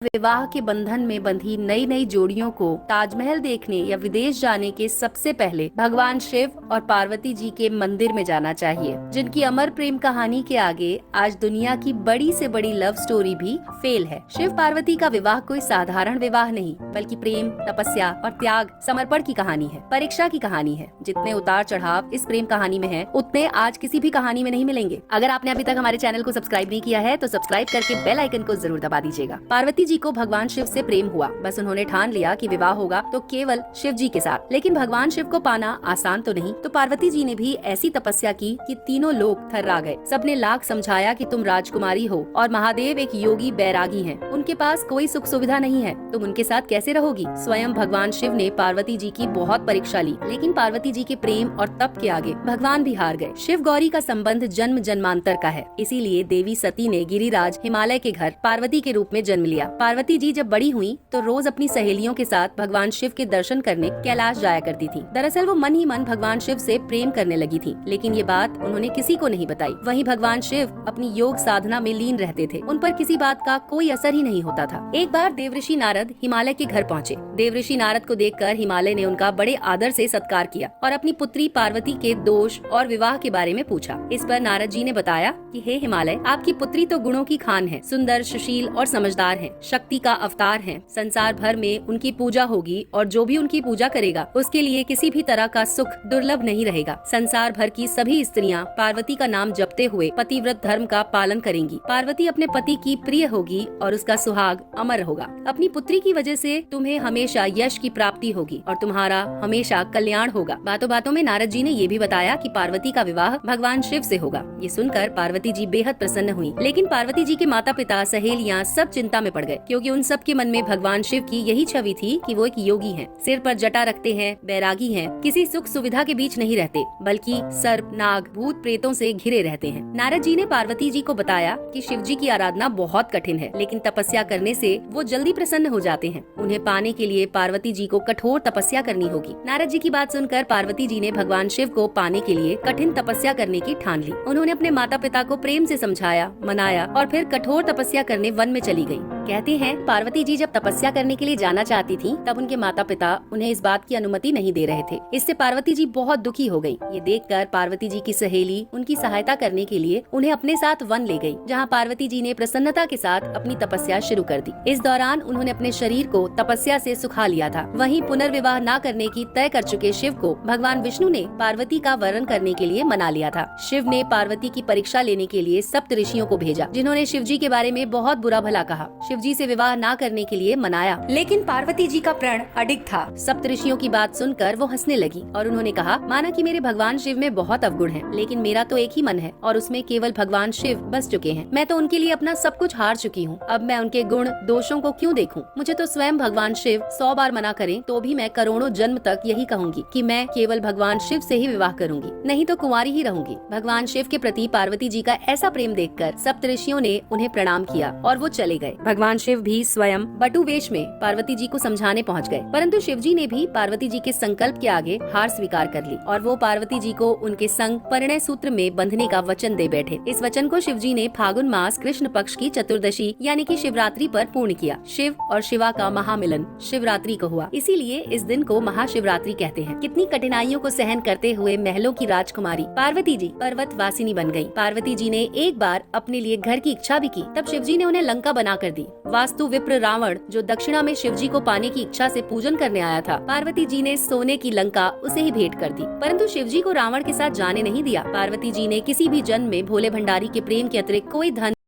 विवाह के बंधन में बंधी नई नई जोड़ियों को ताजमहल देखने या विदेश जाने के सबसे पहले भगवान शिव और पार्वती जी के मंदिर में जाना चाहिए, जिनकी अमर प्रेम कहानी के आगे आज दुनिया की बड़ी से बड़ी लव स्टोरी भी फेल है। शिव पार्वती का विवाह कोई साधारण विवाह नहीं, बल्कि प्रेम, तपस्या और त्याग, समर्पण की कहानी है, परीक्षा की कहानी है। जितने उतार चढ़ाव इस प्रेम कहानी में है, उतने आज किसी भी कहानी में नहीं मिलेंगे। अगर आपने अभी तक हमारे चैनल को सब्सक्राइब नहीं किया है तो सब्सक्राइब करके बेल आइकन को जरूर दबा दीजिएगा। पार्वती जी को भगवान शिव से प्रेम हुआ, बस उन्होंने ठान लिया कि विवाह होगा तो केवल शिव जी के साथ। लेकिन भगवान शिव को पाना आसान तो नहीं, तो पार्वती जी ने भी ऐसी तपस्या की कि तीनों लोग थर्रा गए। सबने लाख समझाया कि तुम राजकुमारी हो और महादेव एक योगी बैरागी हैं। उनके पास कोई सुख सुविधा नहीं है, तुम उनके साथ कैसे रहोगी। स्वयं भगवान शिव ने पार्वती जी की बहुत परीक्षा ली, लेकिन पार्वती जी के प्रेम और तप के आगे भगवान भी हार गए। शिव गौरी का संबंध जन्म जन्मांतर का है, इसीलिए देवी सती ने गिरिराज हिमालय के घर पार्वती के रूप में जन्म लिया। पार्वती जी जब बड़ी हुई तो रोज अपनी सहेलियों के साथ भगवान शिव के दर्शन करने कैलाश जाया करती थी। दरअसल वो मन ही मन भगवान शिव से प्रेम करने लगी थी, लेकिन ये बात उन्होंने किसी को नहीं बताई। वहीं भगवान शिव अपनी योग साधना में लीन रहते थे, उन पर किसी बात का कोई असर ही नहीं होता था। एक बार देवऋषि नारद हिमालय के घर पहुँचे। देवऋषि नारद को देखकर हिमालय ने उनका बड़े आदर से सत्कार किया और अपनी पुत्री पार्वती के दोष और विवाह के बारे में पूछा। इस पर नारद जी ने बताया कि हे हिमालय, आपकी पुत्री तो गुणों की खान है, सुंदर, सुशील और समझदार है, शक्ति का अवतार है। संसार भर में उनकी पूजा होगी और जो भी उनकी पूजा करेगा उसके लिए किसी भी तरह का सुख दुर्लभ नहीं रहेगा। संसार भर की सभी स्त्रियां पार्वती का नाम जपते हुए पतिव्रत धर्म का पालन करेंगी। पार्वती अपने पति की प्रिय होगी और उसका सुहाग अमर होगा। अपनी पुत्री की वजह से तुम्हें हमेशा यश की प्राप्ति होगी और तुम्हारा हमेशा कल्याण होगा। बातों बातों में नारद जी ने ये भी बताया कि पार्वती का विवाह भगवान शिव से होगा। ये सुनकर पार्वती जी बेहद प्रसन्न हुई, लेकिन पार्वती जी के माता पिता, सहेलियां सब चिंता में पड़ गए, क्योंकि उन सब के मन में भगवान शिव की यही छवि थी कि वो एक योगी हैं, सिर पर जटा रखते हैं, बैरागी हैं, किसी सुख सुविधा के बीच नहीं रहते, बल्कि सर्प, नाग, भूत प्रेतों से घिरे रहते हैं। नारद जी ने पार्वती जी को बताया कि शिव जी की आराधना बहुत कठिन है, लेकिन तपस्या करने से वो जल्दी प्रसन्न हो जाते हैं। उन्हें पाने के लिए पार्वती जी को कठोर तपस्या करनी होगी। नारद जी की बात सुनकर पार्वती जी ने भगवान शिव को पाने के लिए कठिन तपस्या करने की ठान ली। उन्होंने अपने माता पिता को प्रेम से समझाया, मनाया और फिर कठोर तपस्या करने वन में चली गयी। कहते हैं पार्वती जी जब तपस्या करने के लिए जाना चाहती थी, तब उनके माता पिता उन्हें इस बात की अनुमति नहीं दे रहे थे। इससे पार्वती जी बहुत दुखी हो गयी। ये देखकर पार्वती जी की सहेली उनकी सहायता करने के लिए उन्हें अपने साथ वन ले गयी, जहाँ पार्वती जी ने प्रसन्नता के साथ अपनी तपस्या शुरू कर दी। इस दौरान उन्होंने अपने शरीर को तपस्या से सुखा लिया था। वहीं पुनर्विवाह न करने की तय कर चुके शिव को भगवान विष्णु ने पार्वती का वरण करने के लिए मना लिया था। शिव ने पार्वती की परीक्षा लेने के लिए सप्त ऋषियों को भेजा, जिन्होंने शिव जी के बारे में बहुत बुरा भला कहा, शिव जी से विवाह ना करने के लिए मनाया। लेकिन पार्वती जी का प्रण अडिग था। सप्त ऋषियों की बात सुनकर वो हंसने लगी और उन्होंने कहा, माना कि मेरे भगवान शिव में बहुत अवगुण हैं, लेकिन मेरा तो एक ही मन है और उसमें केवल भगवान शिव बस चुके हैं। मैं तो उनके लिए अपना सब कुछ हार चुकी हूँ। अब मैं उनके गुण दोषों को क्यों देखूं? मुझे तो स्वयं भगवान शिव 100 बार मना करें तो भी मैं करोड़ों जन्म तक यही कहूंगी कि मैं केवल भगवान शिव से ही विवाह करूंगी, नहीं तो कुंवारी ही रहूंगी। भगवान शिव के प्रति पार्वती जी का ऐसा प्रेम देखकर सप्त ऋषियों ने उन्हें प्रणाम किया और वो चले गए। भगवान शिव भी स्वयं बटु वेश में पार्वती जी को समझाने पहुंच गए, परंतु शिव जी ने भी पार्वती जी के संकल्प के आगे हार स्वीकार कर ली और वो पार्वती जी को उनके संग परिणय सूत्र में बंधने का वचन दे बैठे। इस वचन को शिव जी ने फागुन मास कृष्ण पक्ष की चतुर्दशी यानी कि शिवरात्रि पर पूर्ण किया। शिव और शिवा का महामिलन शिवरात्रि को हुआ, इसीलिए इस दिन को महाशिवरात्रि कहते हैं। कितनी कठिनाइयों को सहन करते हुए महलों की राजकुमारी पार्वती जी पर्वत वासिनी बन गयी। पार्वती जी ने एक बार अपने लिए घर की इच्छा भी की, तब शिव जी ने उन्हें लंका बना कर दी। वास्तु विप्र रावण जो दक्षिणा में शिव जी को पाने की इच्छा से पूजन करने आया था, पार्वती जी ने सोने की लंका उसे ही भेंट कर दी, परंतु शिव जी को रावण के साथ जाने नहीं दिया। पार्वती जी ने किसी भी जन्म में भोले भंडारी के प्रेम के अतिरिक्त कोई धन